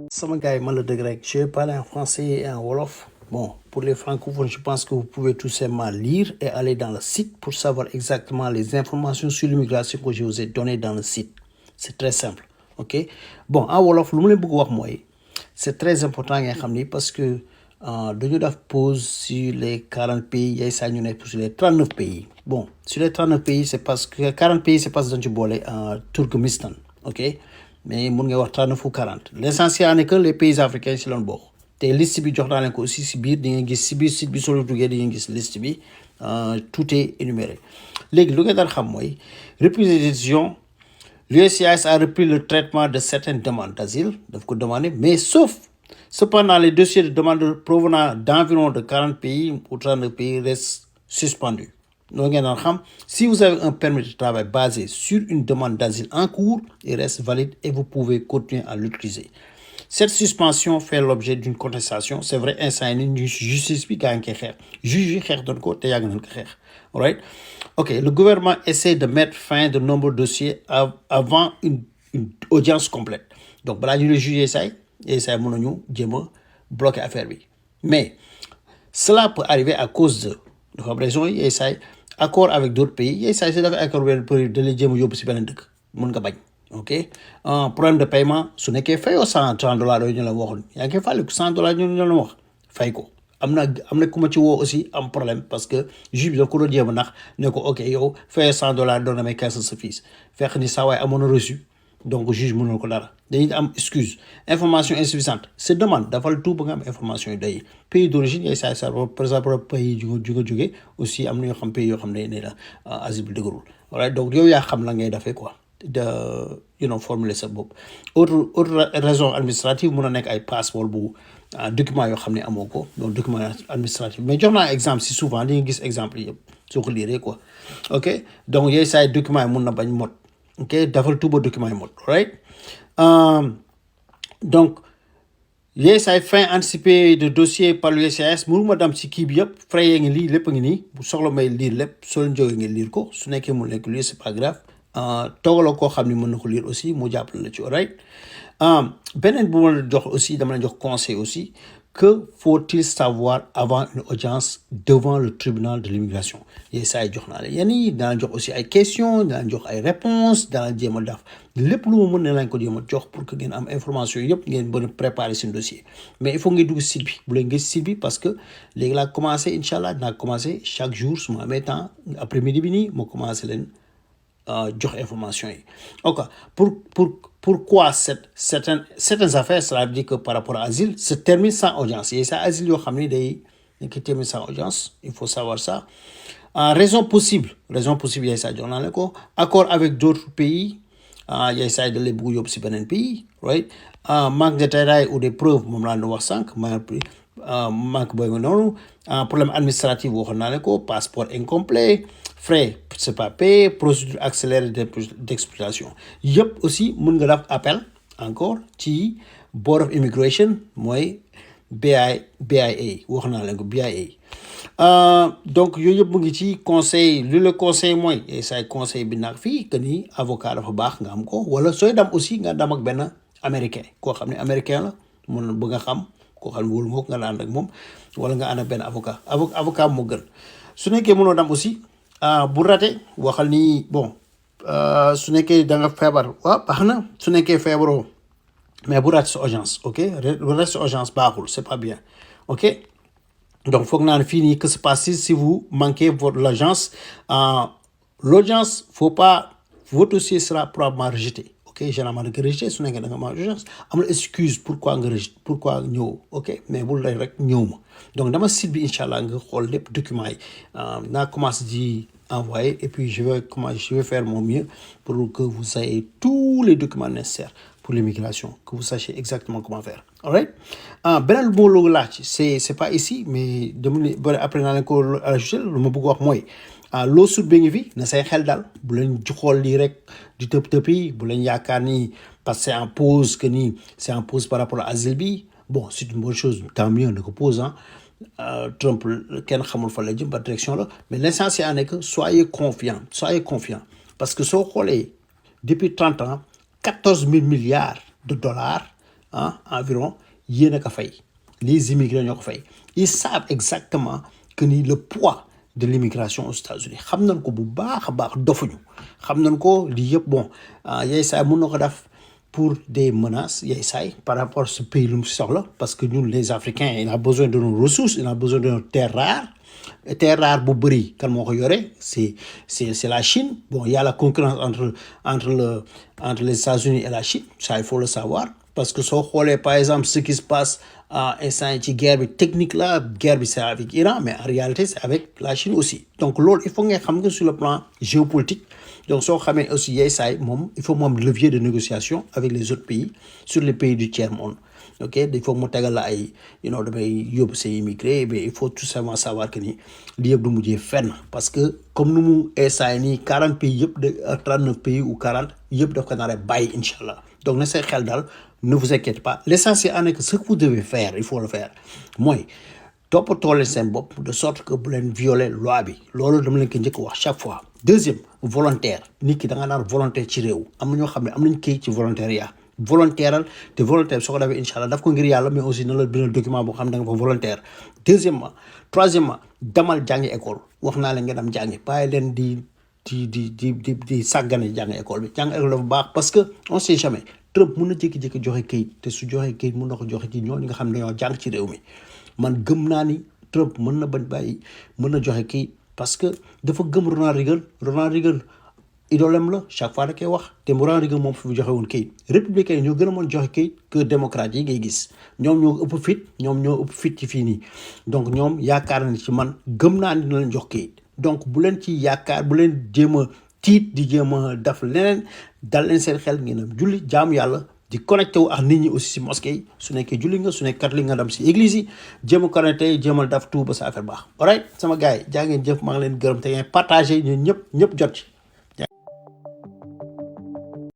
Sama gars yi man la dëgg rek je vais parler en français et en wolof. Bon, pour les francophones, je pense que vous pouvez tout simplement lire et aller dans le site pour savoir exactement les informations sur l'immigration que je vous ai données dans le site. C'est très simple, ok? Bon, en wolof lu mu leen bëgg wax mooy c'est très important ngeen xam ni parce que dañu def pause sur les 40 pays yaay saa ñu nekk sur les 39 pays. Bon, sur les 39 pays c'est parce que 40 pays c'est parce que dañu ci boole Turkménistan, ok? Mais mun nga wax 39 ou 40 l'essentiel n'est que les pays africains si loon bokk te liste bi jox naa leen ko aussi si biir di ngeen gis si biir site bi soo duggee di ngeen gis liste bi tout est énuméré léegi lu ngeen daan xam mooy reprise des décisions. L'USCIS a repris le traitement de certaines demandes d'asile daf ko demander mais sauf cependant les dossiers de demande provenant d'environ de 40 pays ou 39 pays restent suspendus. Donc, si vous avez un permis de travail basé sur une demande d'asile en cours, il reste valide et vous pouvez continuer à l'utiliser. Cette suspension fait l'objet d'une contestation. C'est vrai, instant une justice qui a juge donc côté alright. Ok, le gouvernement essaie de mettre fin de nombreux dossiers avant une audience complète. Donc, voilà, le juge essaie de bloquer l'affaire. Mais cela peut arriver à cause de raison accord avec d'autres pays et ça c'est accord pour de les jéem a yóbbu si beneen dëkk mun nga bañ ok problème de paiement su nekkee fayoo $130 yooyu ñu la waxoon yaa ngi koy fàlle $100 ñu la wax fay ko am na ku ma ci woo aussi am problème parce que juge bi da ko doon jéem a nax ne ko ok yow fayoo $100 doon na may cancel sa fees fekk ni saa waay amoon na reçu donc juge mënul ko dara dañuy am excuse information insuffisante c'est demande dafal tout ba nga am information yu doy pays d'origine yaay saa saa par exemple pays ju nga jóge aussi am na yoo xam pays yoo xam ne la asile bi dëgërul voilà donc yow yaa xam la ngay defee quoi de formuler sa bopp autre raison administrative mun a nekk ay passeport bu document yoo xam ne amoo ko donc document administratif mais jox naa exemple si souvent di nga gis exemple yëpp soo ko liiree quoi ok donc yaay saa document yi mun na bañ mot ok dafal tout ba document yi mot right donc l'USCIS fin anticipée de dossier par l'USCIS mënuma dem ci kii bi yëpp frais yi ngi lii lépp a ngi nii bu soxla may lire lépp soo leen jógee ngeen lire ko su nekkee mun nekk lire c'est pas grave toogaloo koo xam ne mën na ko lire aussi mu jàppale la ci right beneen bu ma la jox aussi dama la jox conseil aussi que faut-il savoir avant une audience devant le tribunal de l'immigration yéen saa yi jox naa la yenn yi dana jox aussi ay questions dana jox ay réponses dana jéem a def lépp lu ma mën ne lañ ko jéem a jox pour que ngeen am information yëpp ngeen mën a préparer seen dossier mais il faut ngeen dugg site bi bu leen gis site bi parce que léegi laa commencé incha allah dinaa commencé chaque jour su ma amee temps après midi bi nii ma commencé leen jox information yi ok pourquoi certaines affaires cela veut dire que par rapport à asile se termine sans audience et ça asile yoo xam ne day ki termine sans audience il faut savoir ça raison possible yaay saa jox naa la ko accord avec d'autres pays yaay saa da lay bëgg yóbbu si beneen pays right manque de détails ou des preuves moom laa doon wax sànq manque booy nga noonu problème administratif waxoon naa la ko passeport incomplet frais c'est pas payé procédure accélérée d'expulsion yëpp aussi mën nga def appel encore ci Board of Immigration mooy BIA wax naa leen ko BIA donc yooyu yëpp mu ngi ci conseil lu le conseil mooy say conseil bi nag fii que ni avocat dafa baax nga am ko wala sooy dem aussi nga dem ak benn américain koo xam ne américain la mun bëgg nga xam koo xam ne wóolu nga ko nga ànd ak moom wala nga ànd ak benn avocat moo gën su nekkee mënoo dem aussi bu raté waxal ni bon su nekkee da nga feebar waaw baax na su nekkee feebaroo mais bu raté sa urgence ok bu raté sa urgence baaxul c'est pas bien ok donc foog naa ne fii nii que se passe si vous manquez l'urgence faut pas votre dossier sera probablement rejeté ok généralement da nga rejeté su nekkee da nga am urgence amul excuse pourquoi nga rejeté pourquoi ñëw ok mais bul rek ñëw ma donc dama site bi incha allah nga xool lépp documents yi naa commencé di envoyer et puis je vais faire mon mieux pour que vous ayez tous les documents nécessaires pour l'immigration que vous sachiez exactement comment faire alright beneen moo loolu laaj c'est pas ici mais dama après naa leen ko ajouté lu ma bëgg wax mooy loo sut bi ngi fi na say xel daal bu leen xool lii rek di tëp yi bu leen yaakaar ni parce que c'est en pause que ni c'est en pause par rapport à asile bi bon c'est une bonne chose tant mieux na ko pause Trump kenn xamul fa la jëm ba direction la mais l'essentiel est que soyez confiants parce que soo xoolee depuis 30 ans 14 000 milliards de dollars environ yéen a ko fay les immigrés ñoo ko fay ils savent exactement que ni le poids de l'immigration aux États-Unis xam nañ ko bu baax a baax dofuñu xam nañ ko lii yëpp bon yay saay mën na ko def pour des menaces yay saay par rapport à ce pays lu mu soxla parce que ñun les Africains il a besoin de nos ressources il a besoin de nos terres rares bu bëri kan moo ko yore c'est la Chine bon il y a la concurrence entre les États-Unis et la Chine ça il faut le savoir parce que soo xoolee par exemple ce qui se passe instant ci guerre bi technique la guerre bi c'est avec Iran mais en réalité c'est avec la Chine aussi donc loolu il faut nga xam nga sur le plan géopolitique donc soo xamee aussi yay saay moom il faut mu am levier de négociation avec les autres pays sur les pays du tiers monde ok il faut mu tegal la ay damay yóbbu say immigré mais il faut tout simplement savoir que ni li yëpp du mujjee fenn parce que comme nu mu esaay nii 40 pays yëpp de 39 pays ou 40 yëpp daf ko nar a bàyyi incha allah donc na say xel daal ne vous inquiétez pas l'essentiel en est que ce que vous devez faire il faut le faire mooy toppatoo leen seen bopp de sorte que bu leen violer loi bi loolu dama leen ko njëkk wax chaque fois deuxième volontaire nit ki da nga naan volontaire ci réew am na ñoo xam ne am nañ kayit ci volontariat volontaire te volontaire soo ko defee incha allah daf ko ngir yàlla mais aussi na la bindal document boo xam ne da nga fa volontaire troisièmement damal jàngi école wax naa leen nga dem jàngi bàyyi leen di sàggane jàngi école bi jàngi école dafa baax parce que on sait jamais Trump mun na jékki-jékki joxe kayit te su joxe kayit mun na ko joxe ci ñooñu nga xam ne dañoo jàng ci réew mi man gëm naa ni Trump mën na bañ bàyyi mën na joxe kayit parce que dafa gëm Ronald Reagan idolem la chaque fois da koy wax te Ronald Reagan moom fi joxe woon kayit républicain yi ñoo gën a mën joxe kayit que démocrate yi ngay gis ñoom ñoo ëpp fit ci fii nii donc ñoom yaakaar na ci man gëm naa ni dina leen jox kayit donc bu leen ci yaakaar bu leen jéem a tiit di jéem a def leneen dal leen seen xel ngeen am julli jaamu yàlla di connecté wu ak nit ñi aussi si mosquée yi su nekkee julli nga su nekkee catholique nga dem si église yi jéem a connecté jéem a def tout ba sa affaire baax alright sama gars yi jaa ngeen jëf maa ngi leen gërëm te ngeen partagé ñun ñëpp jot ci